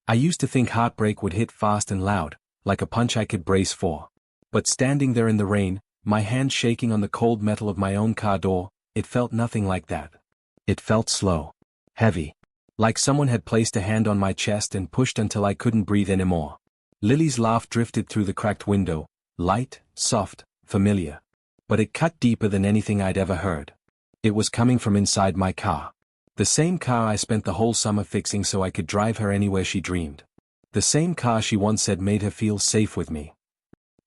I used to think heartbreak would hit fast and loud, like a punch I could brace for. But standing there in the rain, my hand shaking on the cold metal of my own car door, it felt nothing like that. It felt slow. Heavy. Like someone had placed a hand on my chest and pushed until I couldn't breathe anymore. Lily's laugh drifted through the cracked window, light, soft, familiar. But it cut deeper than anything I'd ever heard. It was coming from inside my car. The same car I spent the whole summer fixing so I could drive her anywhere she dreamed. The same car she once said made her feel safe with me.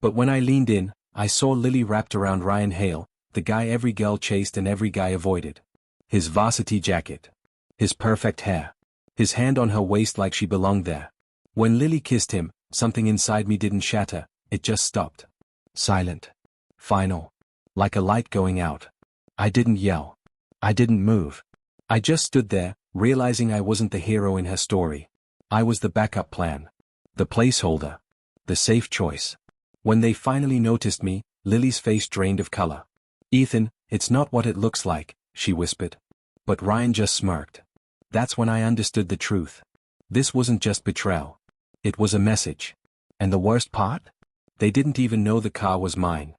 But when I leaned in, I saw Lily wrapped around Ryan Hale, the guy every girl chased and every guy avoided. His varsity jacket. His perfect hair. His hand on her waist like she belonged there. When Lily kissed him, something inside me didn't shatter, it just stopped. Silent. Final. Like a light going out. I didn't yell. I didn't move. I just stood there, realizing I wasn't the hero in her story. I was the backup plan. The placeholder. The safe choice. When they finally noticed me, Lily's face drained of color. "Ethan, it's not what it looks like," she whispered. But Ryan just smirked. That's when I understood the truth. This wasn't just betrayal. It was a message. And the worst part? They didn't even know the car was mine.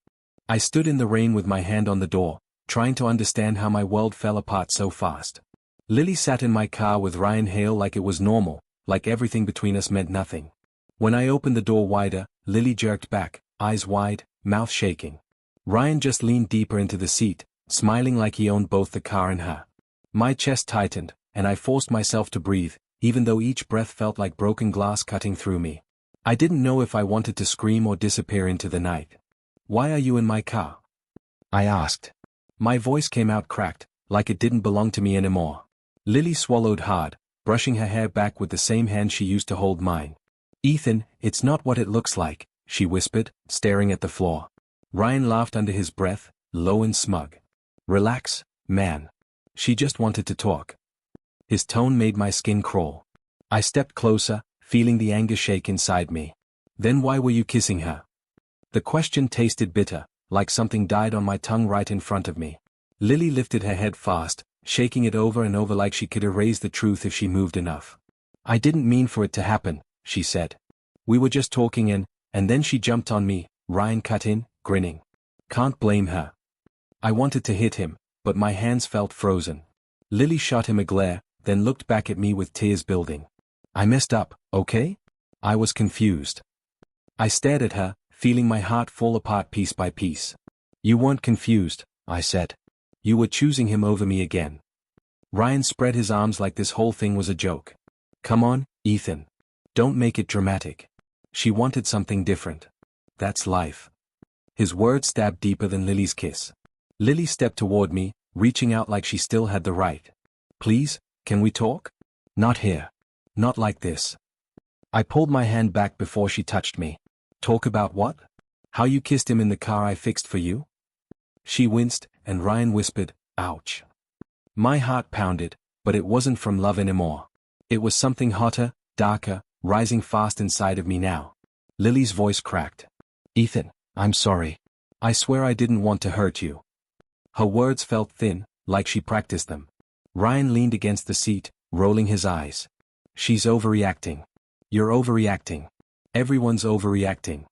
I stood in the rain with my hand on the door, trying to understand how my world fell apart so fast. Lily sat in my car with Ryan Hale like it was normal, like everything between us meant nothing. When I opened the door wider, Lily jerked back, eyes wide, mouth shaking. Ryan just leaned deeper into the seat, smiling like he owned both the car and her. My chest tightened, and I forced myself to breathe, even though each breath felt like broken glass cutting through me. I didn't know if I wanted to scream or disappear into the night. "Why are you in my car?" I asked. My voice came out cracked, like it didn't belong to me anymore. Lily swallowed hard, brushing her hair back with the same hand she used to hold mine. "Ethan, it's not what it looks like," she whispered, staring at the floor. Ryan laughed under his breath, low and smug. "Relax, man. She just wanted to talk." His tone made my skin crawl. I stepped closer, feeling the anger shake inside me. "Then why were you kissing her?" The question tasted bitter, like something died on my tongue right in front of me. Lily lifted her head fast, shaking it over and over like she could erase the truth if she moved enough. "I didn't mean for it to happen," she said. "We were just talking and then she jumped on me," Ryan cut in, grinning. "Can't blame her." I wanted to hit him, but my hands felt frozen. Lily shot him a glare, then looked back at me with tears building. "I messed up, okay?" I was confused. I stared at her, feeling my heart fall apart piece by piece. "You weren't confused," I said. "You were choosing him over me again." Ryan spread his arms like this whole thing was a joke. "Come on, Ethan. Don't make it dramatic. She wanted something different. That's life." His words stabbed deeper than Lily's kiss. Lily stepped toward me, reaching out like she still had the right. "Please, can we talk?" "Not here. Not like this." I pulled my hand back before she touched me. "Talk about what? How you kissed him in the car I fixed for you?" She winced, and Ryan whispered, "Ouch." My heart pounded, but it wasn't from love anymore. It was something hotter, darker, rising fast inside of me now. Lily's voice cracked. "Ethan, I'm sorry. I swear I didn't want to hurt you." Her words felt thin, like she practiced them. Ryan leaned against the seat, rolling his eyes. "She's overreacting. You're overreacting. Everyone's overreacting."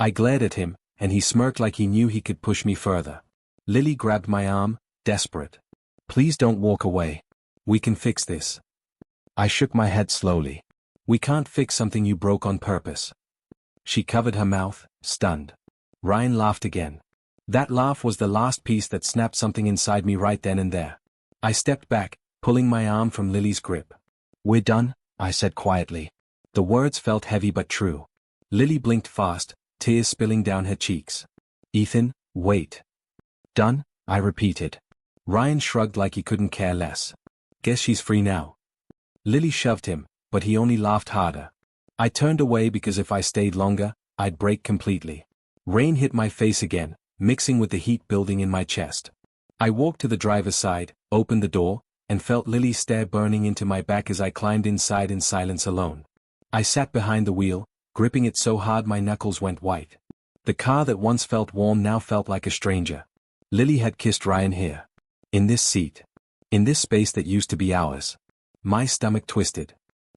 I glared at him, and he smirked like he knew he could push me further. Lily grabbed my arm, desperate. "Please don't walk away. We can fix this." I shook my head slowly. "We can't fix something you broke on purpose." She covered her mouth, stunned. Ryan laughed again. That laugh was the last piece that snapped something inside me right then and there. I stepped back, pulling my arm from Lily's grip. "We're done," I said quietly. The words felt heavy but true. Lily blinked fast, tears spilling down her cheeks. "Ethan, wait." "Done?" I repeated. Ryan shrugged like he couldn't care less. "Guess she's free now." Lily shoved him, but he only laughed harder. I turned away because if I stayed longer, I'd break completely. Rain hit my face again, mixing with the heat building in my chest. I walked to the driver's side, opened the door, and felt Lily's stare burning into my back as I climbed inside in silence alone. I sat behind the wheel, gripping it so hard my knuckles went white. The car that once felt warm now felt like a stranger. Lily had kissed Ryan here. In this seat. In this space that used to be ours. My stomach twisted.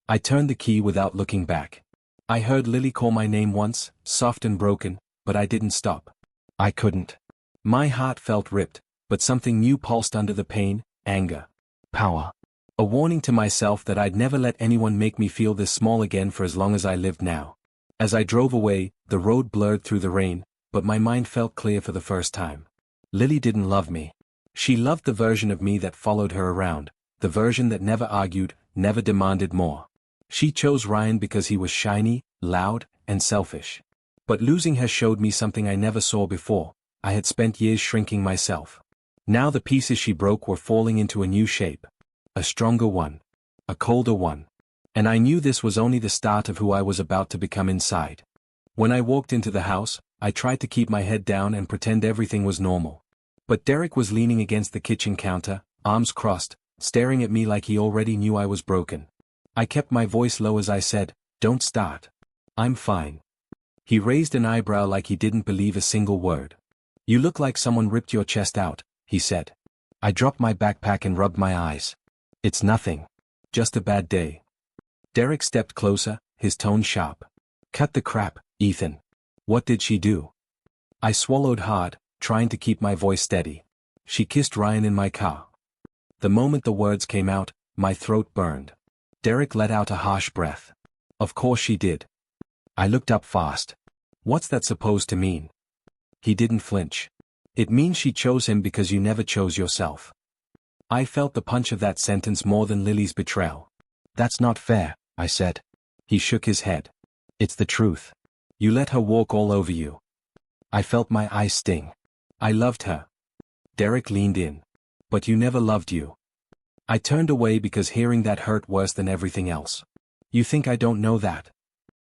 I turned the key without looking back. I heard Lily call my name once, soft and broken, but I didn't stop. I couldn't. My heart felt ripped, but something new pulsed under the pain: anger. Power. A warning to myself that I'd never let anyone make me feel this small again for as long as I lived now. As I drove away, the road blurred through the rain, but my mind felt clear for the first time. Lily didn't love me. She loved the version of me that followed her around, the version that never argued, never demanded more. She chose Ryan because he was shiny, loud, and selfish. But losing her showed me something I never saw before. I had spent years shrinking myself. Now the pieces she broke were falling into a new shape. A stronger one. A colder one. And I knew this was only the start of who I was about to become inside. When I walked into the house, I tried to keep my head down and pretend everything was normal. But Derek was leaning against the kitchen counter, arms crossed, staring at me like he already knew I was broken. I kept my voice low as I said, "Don't start. I'm fine." He raised an eyebrow like he didn't believe a single word. "You look like someone ripped your chest out," he said. I dropped my backpack and rubbed my eyes. "It's nothing. Just a bad day." Derek stepped closer, his tone sharp. "Cut the crap, Ethan. What did she do?" I swallowed hard, trying to keep my voice steady. "She kissed Ryan in my car." The moment the words came out, my throat burned. Derek let out a harsh breath. "Of course she did." I looked up fast. "What's that supposed to mean?" He didn't flinch. "It means she chose him because you never chose yourself." I felt the punch of that sentence more than Lily's betrayal. "That's not fair," I said. He shook his head. "It's the truth. You let her walk all over you." I felt my eyes sting. "I loved her." Derek leaned in. "But you never loved you." I turned away because hearing that hurt worse than everything else. "You think I don't know that?"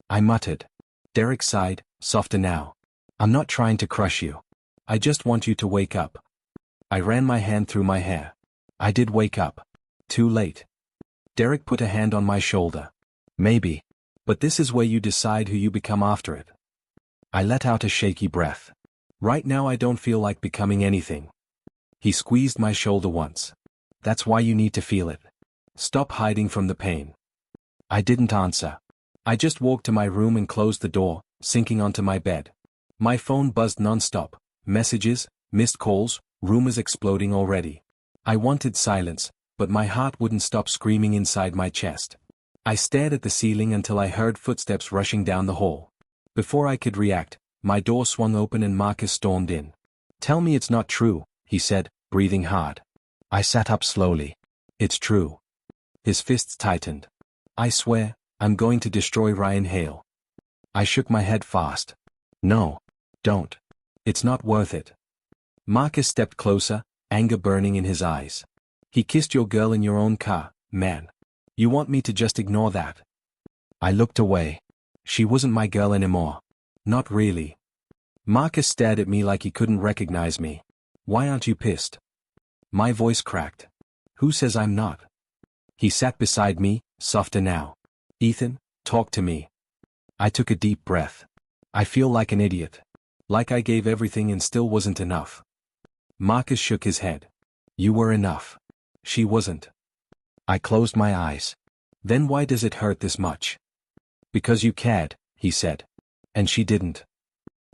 I muttered. Derek sighed, softer now. "I'm not trying to crush you. I just want you to wake up." I ran my hand through my hair. I did wake up. Too late. Derek put a hand on my shoulder. "Maybe. But this is where you decide who you become after it." I let out a shaky breath. "Right now I don't feel like becoming anything." He squeezed my shoulder once. "That's why you need to feel it. Stop hiding from the pain." I didn't answer. I just walked to my room and closed the door, sinking onto my bed. My phone buzzed non-stop. Messages, missed calls, rumors exploding already. I wanted silence, but my heart wouldn't stop screaming inside my chest. I stared at the ceiling until I heard footsteps rushing down the hall. Before I could react, my door swung open and Marcus stormed in. "Tell me it's not true," he said, breathing hard. I sat up slowly. "It's true." His fists tightened. "I swear, I'm going to destroy Ryan Hale." I shook my head fast. "No. Don't. It's not worth it." Marcus stepped closer, anger burning in his eyes. "He kissed your girl in your own car, man. You want me to just ignore that?" I looked away. She wasn't my girl anymore. Not really. Marcus stared at me like he couldn't recognize me. "Why aren't you pissed?" My voice cracked. "Who says I'm not?" He sat beside me, softer now. "Ethan, talk to me." I took a deep breath. "I feel like an idiot. Like I gave everything and still wasn't enough." Marcus shook his head. "You were enough. She wasn't." I closed my eyes. "Then why does it hurt this much?" "Because you cared," he said. "And she didn't."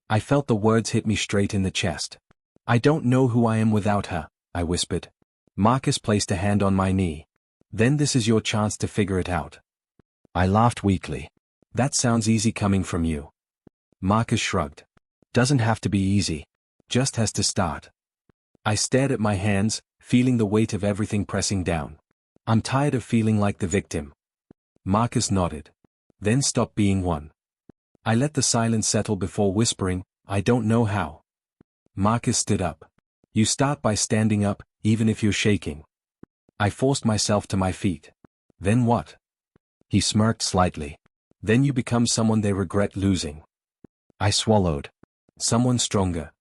I felt the words hit me straight in the chest. "I don't know who I am without her," I whispered. Marcus placed a hand on my knee. "Then this is your chance to figure it out." I laughed weakly. "That sounds easy coming from you." Marcus shrugged. "Doesn't have to be easy. Just has to start." I stared at my hands, feeling the weight of everything pressing down. "I'm tired of feeling like the victim." Marcus nodded. "Then stop being one." I let the silence settle before whispering, "I don't know how." Marcus stood up. "You start by standing up, even if you're shaking." I forced myself to my feet. "Then what?" He smirked slightly. "Then you become someone they regret losing." I swallowed. "Someone stronger."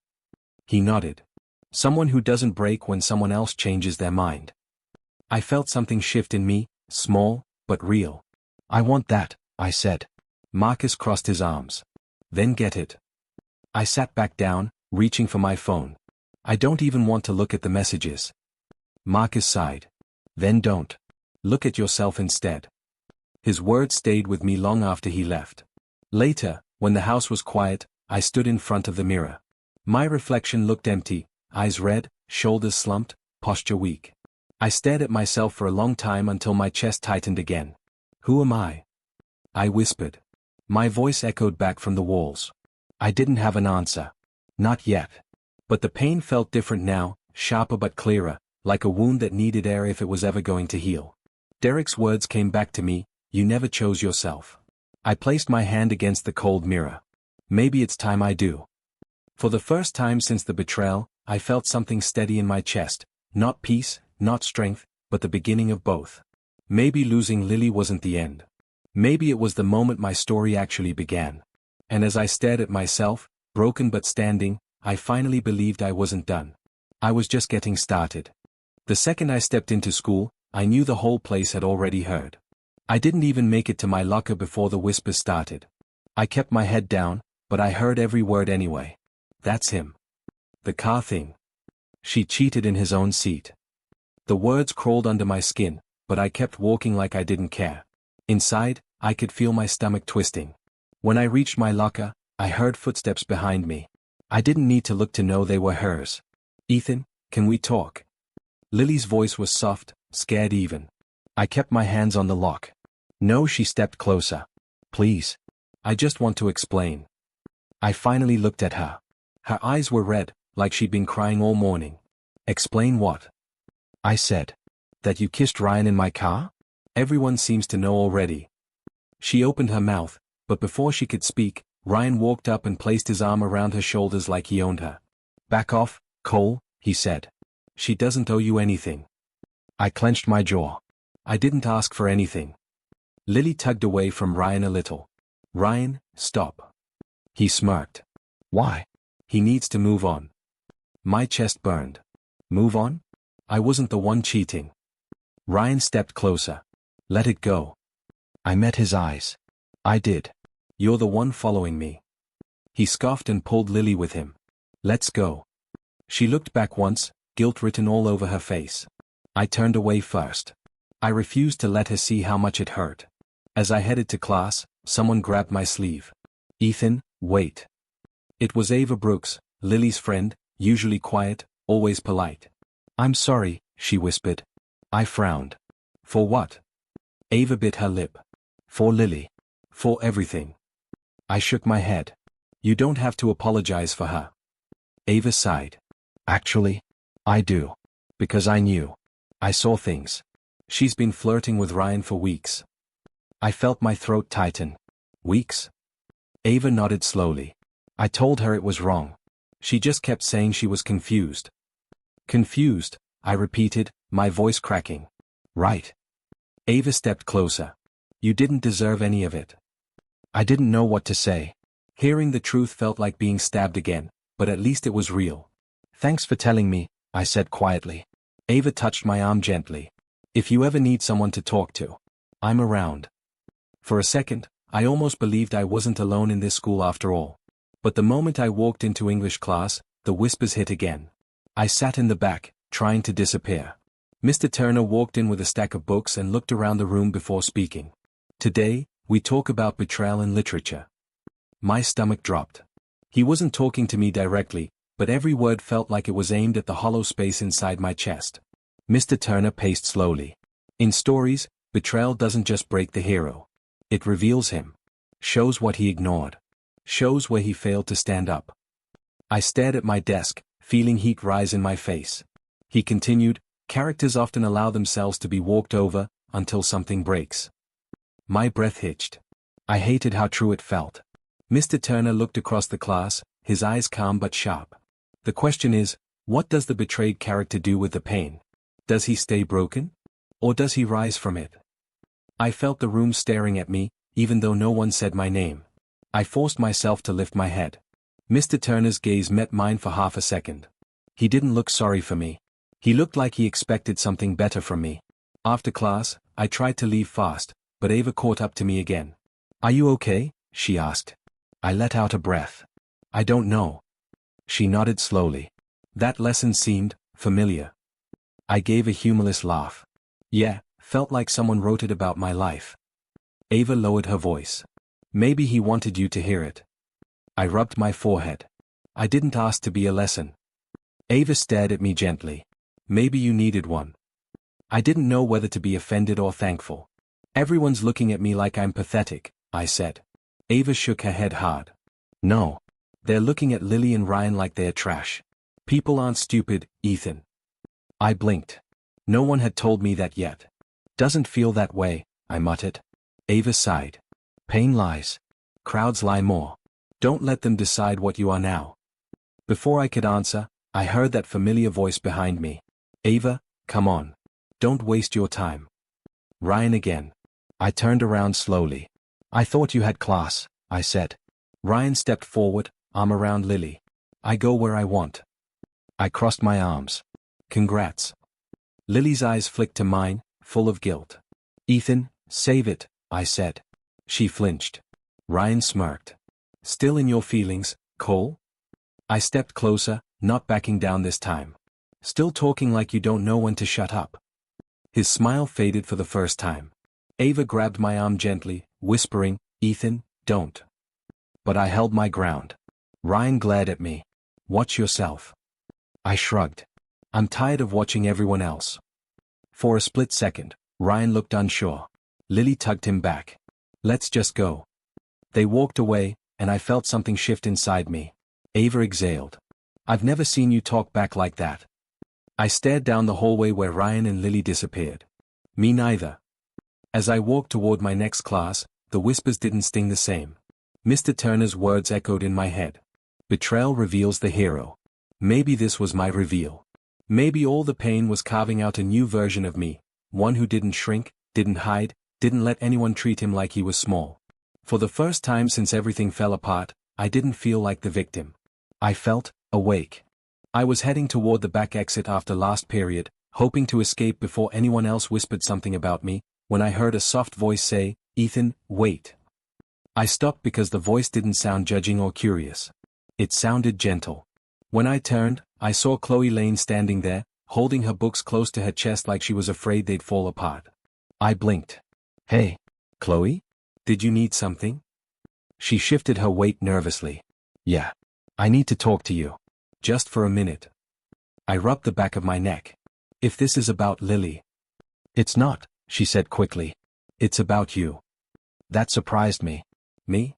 He nodded. "Someone who doesn't break when someone else changes their mind." I felt something shift in me, small, but real. "I want that," I said. Marcus crossed his arms. "Then get it." I sat back down, reaching for my phone. "I don't even want to look at the messages." Marcus sighed. "Then don't. Look at yourself instead." His words stayed with me long after he left. Later, when the house was quiet, I stood in front of the mirror. My reflection looked empty, eyes red, shoulders slumped, posture weak. I stared at myself for a long time until my chest tightened again. "Who am I?" I whispered. My voice echoed back from the walls. I didn't have an answer. Not yet. But the pain felt different now, sharper but clearer, like a wound that needed air if it was ever going to heal. Derek's words came back to me, "You never chose yourself." I placed my hand against the cold mirror. Maybe it's time I do. For the first time since the betrayal, I felt something steady in my chest, not peace, not strength, but the beginning of both. Maybe losing Lily wasn't the end. Maybe it was the moment my story actually began. And as I stared at myself, broken but standing, I finally believed I wasn't done. I was just getting started. The second I stepped into school, I knew the whole place had already heard. I didn't even make it to my locker before the whispers started. I kept my head down, but I heard every word anyway. "That's him. The car thing. She cheated in his own seat." The words crawled under my skin, but I kept walking like I didn't care. Inside, I could feel my stomach twisting. When I reached my locker, I heard footsteps behind me. I didn't need to look to know they were hers. "Ethan, can we talk?" Lily's voice was soft, scared even. I kept my hands on the lock. "No," she stepped closer. "Please. I just want to explain." I finally looked at her. Her eyes were red, like she'd been crying all morning. "Explain what?" I said. "That you kissed Ryan in my car? Everyone seems to know already." She opened her mouth, but before she could speak, Ryan walked up and placed his arm around her shoulders like he owned her. "Back off, Cole," he said. "She doesn't owe you anything." I clenched my jaw. I didn't ask for anything. Lily tugged away from Ryan a little. "Ryan, stop." He smirked. "Why?" "He needs to move on." My chest burned. Move on? I wasn't the one cheating. Ryan stepped closer. "Let it go." I met his eyes. "I did. You're the one following me." He scoffed and pulled Lily with him. "Let's go." She looked back once, guilt written all over her face. I turned away first. I refused to let her see how much it hurt. As I headed to class, someone grabbed my sleeve. "Ethan, wait." It was Ava Brooks, Lily's friend, usually quiet, always polite. "I'm sorry," she whispered. I frowned. "For what?" Ava bit her lip. "For Lily. For everything." I shook my head. "You don't have to apologize for her." Ava sighed. "Actually, I do. Because I knew. I saw things. She's been flirting with Ryan for weeks." I felt my throat tighten. "Weeks?" Ava nodded slowly. "I told her it was wrong. She just kept saying she was confused." "Confused," I repeated, my voice cracking. "Right." Ava stepped closer. "You didn't deserve any of it." I didn't know what to say. Hearing the truth felt like being stabbed again, but at least it was real. "Thanks for telling me," I said quietly. Ava touched my arm gently. "If you ever need someone to talk to, I'm around." For a second, I almost believed I wasn't alone in this school after all. But the moment I walked into English class, the whispers hit again. I sat in the back, trying to disappear. Mr. Turner walked in with a stack of books and looked around the room before speaking. "Today, we talk about betrayal in literature." My stomach dropped. He wasn't talking to me directly, but every word felt like it was aimed at the hollow space inside my chest. Mr. Turner paced slowly. "In stories, betrayal doesn't just break the hero. It reveals him. Shows what he ignored. Shows where he failed to stand up." I stared at my desk, feeling heat rise in my face. He continued, "Characters often allow themselves to be walked over, until something breaks." My breath hitched. I hated how true it felt. Mr. Turner looked across the class, his eyes calm but sharp. "The question is, what does the betrayed character do with the pain? Does he stay broken? Or does he rise from it?" I felt the room staring at me, even though no one said my name. I forced myself to lift my head. Mr. Turner's gaze met mine for half a second. He didn't look sorry for me. He looked like he expected something better from me. After class, I tried to leave fast, but Ava caught up to me again. "Are you okay?" she asked. I let out a breath. "I don't know." She nodded slowly. That lesson seemed familiar. I gave a humorless laugh. "Yeah, felt like someone wrote it about my life." Ava lowered her voice. Maybe he wanted you to hear it. I rubbed my forehead. I didn't ask to be a lesson. Ava stared at me gently. Maybe you needed one. I didn't know whether to be offended or thankful. Everyone's looking at me like I'm pathetic, I said. Ava shook her head hard. No. They're looking at Lily and Ryan like they're trash. People aren't stupid, Ethan. I blinked. No one had told me that yet. Doesn't feel that way, I muttered. Ava sighed. Pain lies. Crowds lie more. Don't let them decide what you are now. Before I could answer, I heard that familiar voice behind me. Ava, come on. Don't waste your time. Ryan again. I turned around slowly. I thought you had class, I said. Ryan stepped forward, arm around Lily. I go where I want. I crossed my arms. Congrats. Lily's eyes flicked to mine, full of guilt. Ethan, save it, I said. She flinched. Ryan smirked. Still in your feelings, Cole? I stepped closer, not backing down this time. Still talking like you don't know when to shut up. His smile faded for the first time. Ava grabbed my arm gently, whispering, Ethan, don't. But I held my ground. Ryan glared at me. Watch yourself. I shrugged. I'm tired of watching everyone else. For a split second, Ryan looked unsure. Lily tugged him back. Let's just go. They walked away, and I felt something shift inside me. Ava exhaled. I've never seen you talk back like that. I stared down the hallway where Ryan and Lily disappeared. Me neither. As I walked toward my next class, the whispers didn't sting the same. Mr. Turner's words echoed in my head. Betrayal reveals the hero. Maybe this was my reveal. Maybe all the pain was carving out a new version of me, one who didn't shrink, didn't hide, didn't let anyone treat him like he was small. For the first time since everything fell apart, I didn't feel like the victim. I felt awake. I was heading toward the back exit after last period, hoping to escape before anyone else whispered something about me, when I heard a soft voice say, Ethan, wait. I stopped because the voice didn't sound judging or curious. It sounded gentle. When I turned, I saw Chloe Lane standing there, holding her books close to her chest like she was afraid they'd fall apart. I blinked. Hey, Chloe? Did you need something? She shifted her weight nervously. Yeah. I need to talk to you. Just for a minute. I rubbed the back of my neck. If this is about Lily. It's not, she said quickly. It's about you. That surprised me. Me?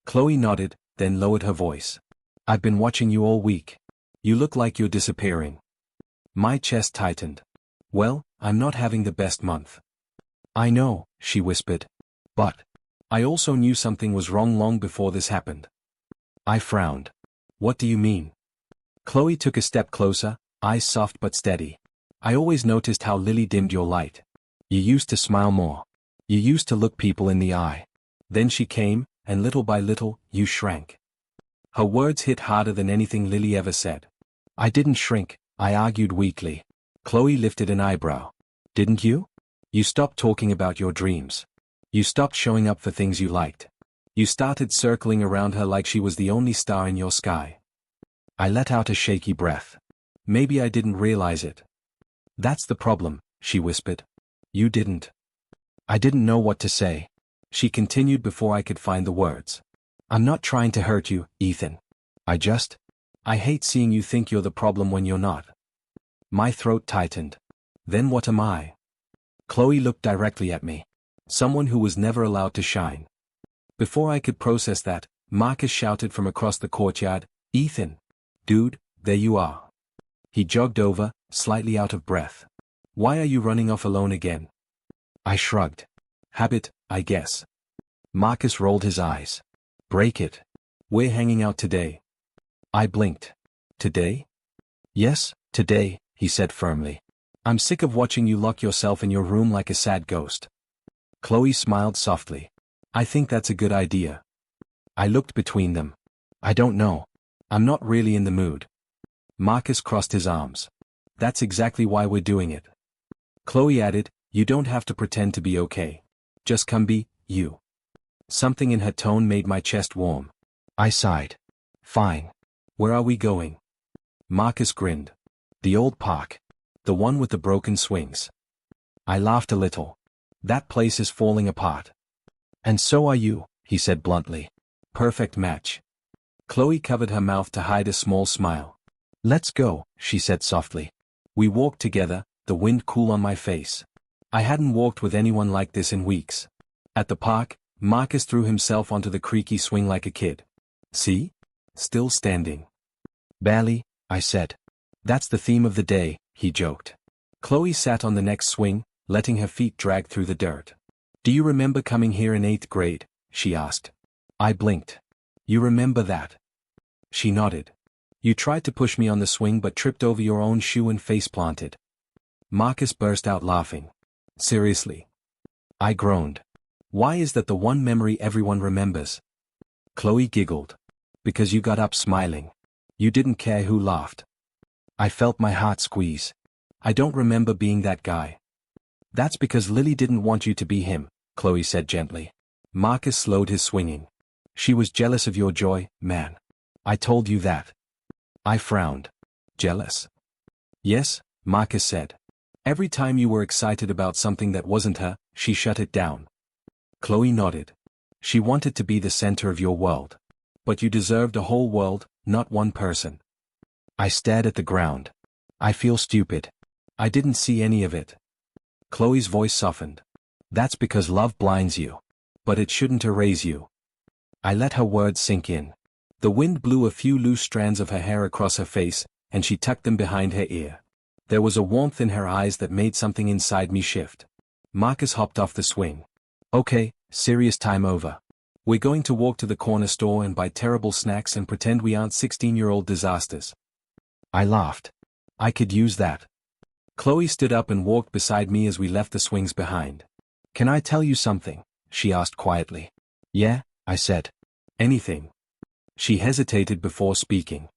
Chloe nodded, then lowered her voice. I've been watching you all week. You look like you're disappearing. My chest tightened. Well, I'm not having the best month. I know, she whispered. But I also knew something was wrong long before this happened. I frowned. What do you mean? Chloe took a step closer, eyes soft but steady. I always noticed how Lily dimmed your light. You used to smile more. You used to look people in the eye. Then she came, and little by little, you shrank. Her words hit harder than anything Lily ever said. I didn't shrink, I argued weakly. Chloe lifted an eyebrow. Didn't you? You stopped talking about your dreams. You stopped showing up for things you liked. You started circling around her like she was the only star in your sky. I let out a shaky breath. Maybe I didn't realize it. That's the problem, she whispered. You didn't. I didn't know what to say. She continued before I could find the words. I'm not trying to hurt you, Ethan. I hate seeing you think you're the problem when you're not. My throat tightened. Then what am I? Chloe looked directly at me. Someone who was never allowed to shine. Before I could process that, Marcus shouted from across the courtyard, Ethan. Dude, there you are. He jogged over, slightly out of breath. Why are you running off alone again? I shrugged. Habit, I guess. Marcus rolled his eyes. Break it. We're hanging out today. I blinked. Today? Yes, today, he said firmly. I'm sick of watching you lock yourself in your room like a sad ghost. Chloe smiled softly. I think that's a good idea. I looked between them. I don't know. I'm not really in the mood. Marcus crossed his arms. That's exactly why we're doing it. Chloe added, you don't have to pretend to be okay. Just come be, you. Something in her tone made my chest warm. I sighed. Fine. Where are we going? Marcus grinned. The old park. The one with the broken swings. I laughed a little. That place is falling apart. And so are you, he said bluntly. Perfect match. Chloe covered her mouth to hide a small smile. Let's go, she said softly. We walked together, the wind cool on my face. I hadn't walked with anyone like this in weeks. At the park, Marcus threw himself onto the creaky swing like a kid. See? Still standing. Barely, I said. That's the theme of the day, he joked. Chloe sat on the next swing, letting her feet drag through the dirt. Do you remember coming here in 8th grade? She asked. I blinked. You remember that? She nodded. You tried to push me on the swing but tripped over your own shoe and face planted. Marcus burst out laughing. Seriously? I groaned. Why is that the one memory everyone remembers? Chloe giggled. Because you got up smiling. You didn't care who laughed. I felt my heart squeeze. I don't remember being that guy. That's because Lily didn't want you to be him, Chloe said gently. Marcus slowed his swinging. She was jealous of your joy, man. I told you that. I frowned. Jealous? Yes, Marcus said. Every time you were excited about something that wasn't her, she shut it down. Chloe nodded. She wanted to be the center of your world. But you deserved a whole world, not one person. I stared at the ground. I feel stupid. I didn't see any of it. Chloe's voice softened. That's because love blinds you. But it shouldn't erase you. I let her words sink in. The wind blew a few loose strands of her hair across her face, and she tucked them behind her ear. There was a warmth in her eyes that made something inside me shift. Marcus hopped off the swing. Okay, serious time over. We're going to walk to the corner store and buy terrible snacks and pretend we aren't 16-year-old disasters. I laughed. I could use that. Chloe stood up and walked beside me as we left the swings behind. Can I tell you something? She asked quietly. Yeah, I said. Anything. She hesitated before speaking.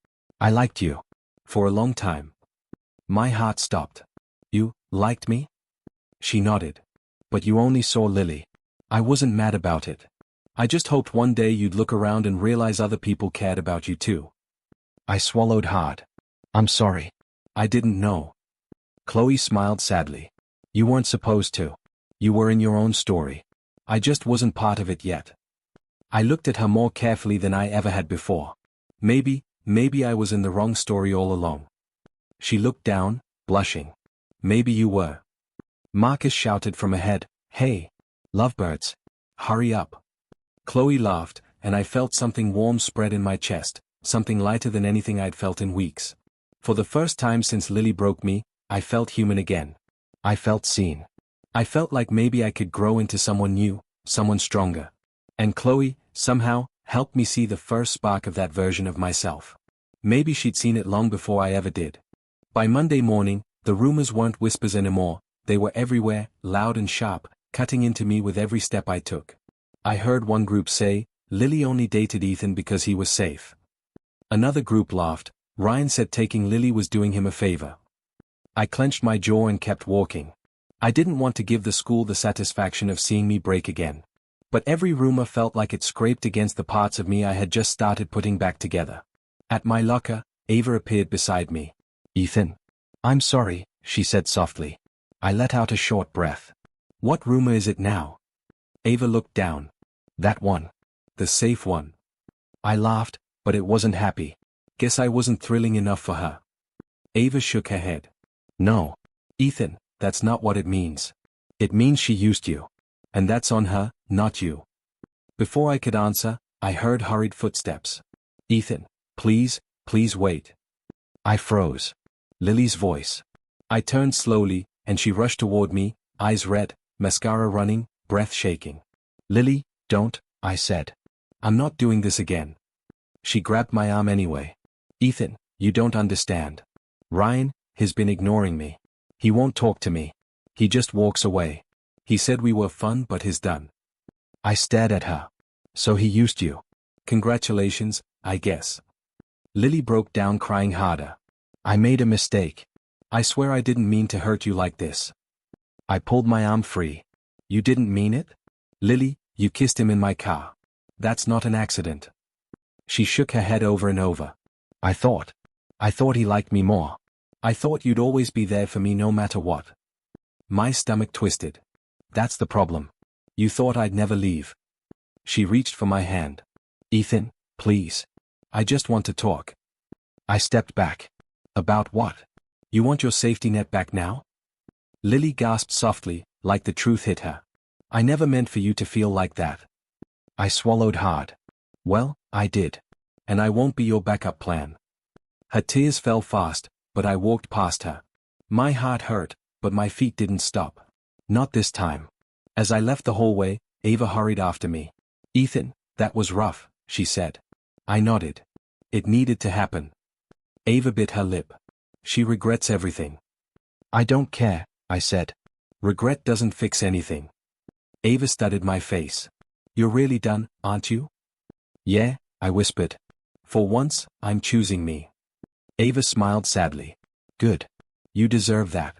I liked you. For a long time. My heart stopped. You liked me? She nodded. But you only saw Lily. I wasn't mad about it. I just hoped one day you'd look around and realize other people cared about you too. I swallowed hard. I'm sorry. I didn't know. Chloe smiled sadly. You weren't supposed to. You were in your own story. I just wasn't part of it yet. I looked at her more carefully than I ever had before. Maybe I was in the wrong story all along. She looked down, blushing. Maybe you were. Marcus shouted from ahead, Hey! Lovebirds! Hurry up! Chloe laughed, and I felt something warm spread in my chest, something lighter than anything I'd felt in weeks. For the first time since Lily broke me, I felt human again. I felt seen. I felt like maybe I could grow into someone new, someone stronger. And Chloe, somehow, helped me see the first spark of that version of myself. Maybe she'd seen it long before I ever did. By Monday morning, the rumors weren't whispers anymore, they were everywhere, loud and sharp, cutting into me with every step I took. I heard one group say, Lily only dated Ethan because he was safe. Another group laughed, Ryan said taking Lily was doing him a favor. I clenched my jaw and kept walking. I didn't want to give the school the satisfaction of seeing me break again. But every rumor felt like it scraped against the parts of me I had just started putting back together. At my locker, Ava appeared beside me. Ethan. I'm sorry, she said softly. I let out a short breath. What rumor is it now? Ava looked down. That one. The safe one. I laughed, but it wasn't happy. Guess I wasn't thrilling enough for her. Ava shook her head. No. Ethan, that's not what it means. It means she used you. And that's on her, not you. Before I could answer, I heard hurried footsteps. Ethan, please wait. I froze. Lily's voice. I turned slowly, and she rushed toward me, eyes red, mascara running, breath shaking. Lily, don't, I said. I'm not doing this again. She grabbed my arm anyway. Ethan, you don't understand. Ryan, he's been ignoring me. He won't talk to me. He just walks away. He said we were fun but he's done. I stared at her. So he used you. Congratulations, I guess. Lily broke down crying harder. I made a mistake. I swear I didn't mean to hurt you like this. I pulled my arm free. You didn't mean it? Lily, you kissed him in my car. That's not an accident. She shook her head over and over. I thought he liked me more. I thought you'd always be there for me no matter what. My stomach twisted. That's the problem. You thought I'd never leave. She reached for my hand. Ethan, please. I just want to talk. I stepped back. About what? You want your safety net back now? Lily gasped softly, like the truth hit her. I never meant for you to feel like that. I swallowed hard. Well, I did. And I won't be your backup plan. Her tears fell fast, but I walked past her. My heart hurt, but my feet didn't stop. Not this time. As I left the hallway, Ava hurried after me. Ethan, that was rough, she said. I nodded. It needed to happen. Ava bit her lip. She regrets everything. I don't care, I said. Regret doesn't fix anything. Ava studied my face. You're really done, aren't you? Yeah, I whispered. For once, I'm choosing me. Ava smiled sadly. Good. You deserve that.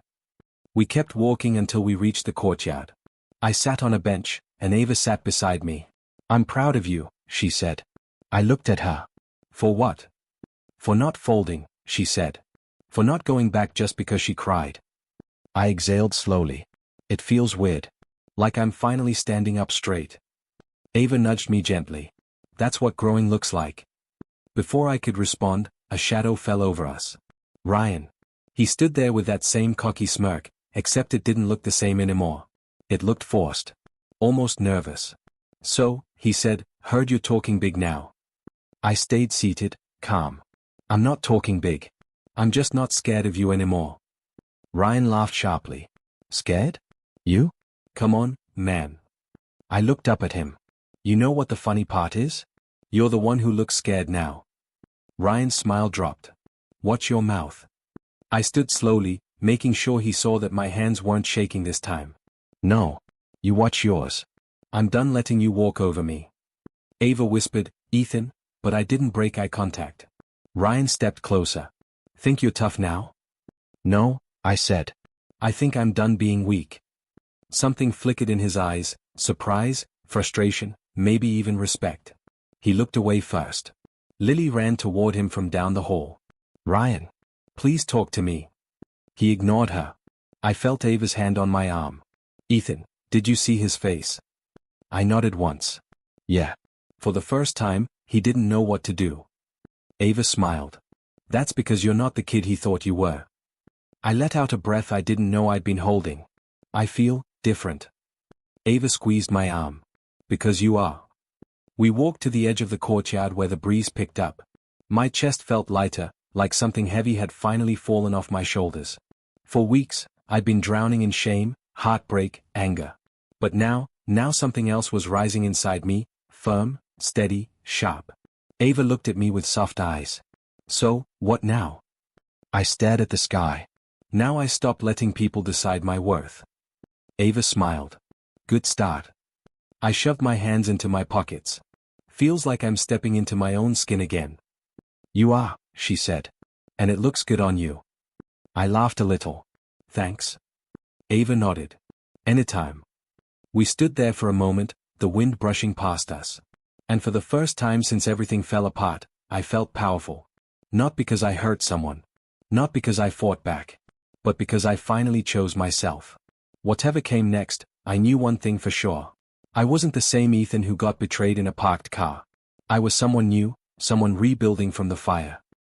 We kept walking until we reached the courtyard. I sat on a bench, and Ava sat beside me. I'm proud of you, she said. I looked at her. For what? For not folding, she said. For not going back just because she cried. I exhaled slowly. It feels weird. Like I'm finally standing up straight. Ava nudged me gently. That's what growing looks like. Before I could respond, a shadow fell over us. Ryan. He stood there with that same cocky smirk, except it didn't look the same anymore. It looked forced. Almost nervous. So, he said, heard you're talking big now. I stayed seated, calm. I'm not talking big. I'm just not scared of you anymore. Ryan laughed sharply. Scared? You? Come on, man. I looked up at him. You know what the funny part is? You're the one who looks scared now. Ryan's smile dropped. Watch your mouth. I stood slowly, making sure he saw that my hands weren't shaking this time. No. You watch yours. I'm done letting you walk over me. Ava whispered, Ethan, but I didn't break eye contact. Ryan stepped closer. Think you're tough now? No, I said. I think I'm done being weak. Something flickered in his eyes, surprise, frustration, maybe even respect. He looked away first. Lily ran toward him from down the hall. Ryan. Please talk to me. He ignored her. I felt Ava's hand on my arm. Ethan, did you see his face? I nodded once. Yeah. For the first time, he didn't know what to do. Ava smiled. That's because you're not the kid he thought you were. I let out a breath I didn't know I'd been holding. I feel different. Ava squeezed my arm. Because you are. We walked to the edge of the courtyard where the breeze picked up. My chest felt lighter, like something heavy had finally fallen off my shoulders. For weeks, I'd been drowning in shame, heartbreak, anger. But now something else was rising inside me, firm, steady, sharp. Ava looked at me with soft eyes. So, what now? I stared at the sky. Now I stopped letting people decide my worth. Ava smiled. Good start. I shoved my hands into my pockets. Feels like I'm stepping into my own skin again. You are, she said. And it looks good on you. I laughed a little. Thanks. Ava nodded. Anytime. We stood there for a moment, the wind brushing past us. And for the first time since everything fell apart, I felt powerful. Not because I hurt someone. Not because I fought back. But because I finally chose myself. Whatever came next, I knew one thing for sure. I wasn't the same Ethan who got betrayed in a parked car. I was someone new, someone rebuilding from the fire.